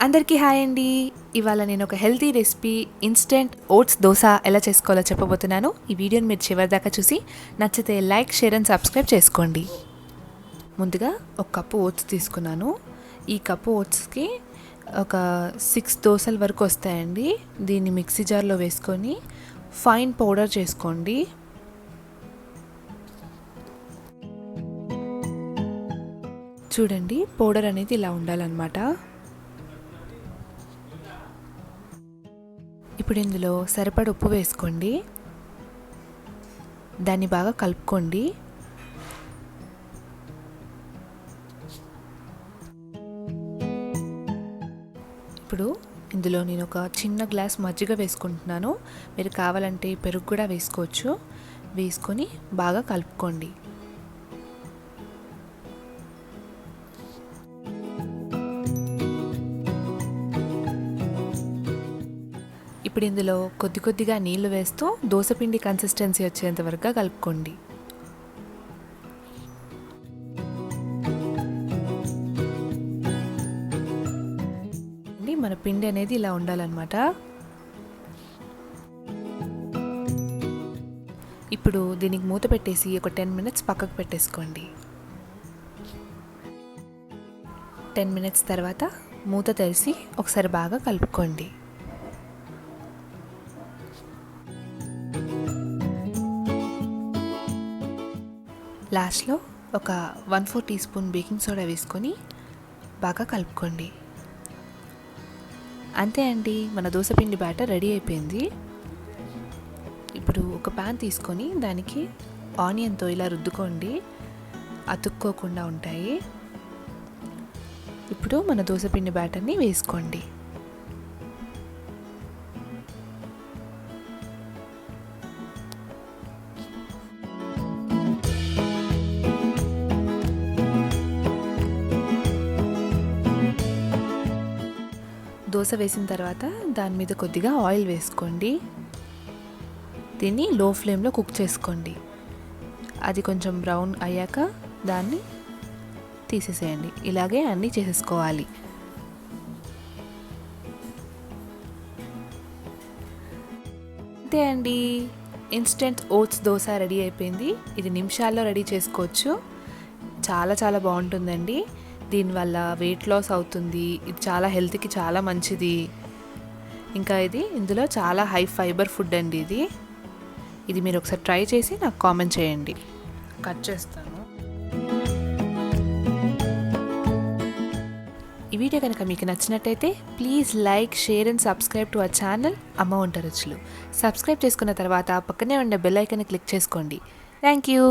అందరికీ హాయ్ అండి. ఇవాళ నేను ఒక healthy recipe instant oats dosa ఎలా చేసుకోవాలో చెప్పబోతున్నాను. ఈ వీడియోని మీరు చివరి దాకా చూసి నచ్చితే లైక్, షేర్ అండ్ సబ్స్క్రైబ్ చేసుకోండి. ముందుగా ఒక కప్పు ఓట్స్ తీసుకున్నాను. ఈ కప్పు ఓట్స్కి ఒక 6 దోశల వరకు వస్తాయండి. దీన్ని మిక్సీ జార్లో వేసుకొని ఫైన్ పౌడర్ చేసుకోండి. చూడండి, పౌడర్ అనేది ఇలా ఉండాలన్నమాట. ఇప్పుడు ఇందులో సరిపడ ఉప్పు వేసుకోండి. దాన్ని బాగా కలుపుకోండి. ఇప్పుడు ఇందులో నేను ఒక చిన్న గ్లాస్ మజ్జిగ వేసుకుంటున్నాను. మీరు కావాలంటే పెరుగు కూడా వేసుకోవచ్చు. వేసుకొని బాగా కలుపుకోండి. ఇప్పుడు ఇందులో కొద్ది కొద్దిగా నీళ్లు వేస్తూ దోసపిండి కన్సిస్టెన్సీ వచ్చేంత వరకు కలుపుకోండి. మన పిండి అనేది ఇలా ఉండాలన్నమాట. ఇప్పుడు దీనికి మూత పెట్టేసి ఒక 10 మినిట్స్ పక్కకు పెట్టేసుకోండి. 10 మినిట్స్ తర్వాత మూత తెరిచి ఒకసారి బాగా కలుపుకోండి. లాస్ట్లో ఒక 1/4 టీ స్పూన్ బేకింగ్ సోడా వేసుకొని బాగా కలుపుకోండి. అంతే అండి, మన దోసపిండి బ్యాటర్ రెడీ అయిపోయింది. ఇప్పుడు ఒక ప్యాన్ తీసుకొని దానికి ఆనియన్తో ఇలా రుద్దుకోండి, అతుక్కోకుండా ఉంటాయి. ఇప్పుడు మన దోసపిండి బ్యాటర్ని వేసుకోండి. దోశ వేసిన తర్వాత దాని మీద కొద్దిగా ఆయిల్ వేసుకోండి. దీన్ని లో ఫ్లేమ్లో కుక్ చేసుకోండి. అది కొంచెం బ్రౌన్ అయ్యాక దాన్ని తీసేసేయండి. ఇలాగే అన్నీ చేసేసుకోవాలి. అంతే అండి, ఇన్స్టెంట్ ఓట్స్ దోశ రెడీ అయిపోయింది. ఇది నిమిషాల్లో రెడీ చేసుకోవచ్చు. చాలా చాలా బాగుంటుందండి. దీనివల్ల వెయిట్ లాస్ అవుతుంది. ఇది చాలా హెల్త్కి చాలా మంచిది. ఇంకా ఇందులో చాలా హై ఫైబర్ ఫుడ్ అండి. ఇది మీరు ఒకసారి ట్రై చేసి నాకు కామెంట్ చేయండి. కట్ చేస్తాను. ఈ వీడియో కనుక మీకు నచ్చినట్టయితే please like, share and subscribe to our channel అమ్మ వంట రుచులు. సబ్స్క్రైబ్ చేసుకున్న తర్వాత పక్కనే ఉండే బెల్ ఐకాన్ని క్లిక్ చేసుకోండి. Thank you.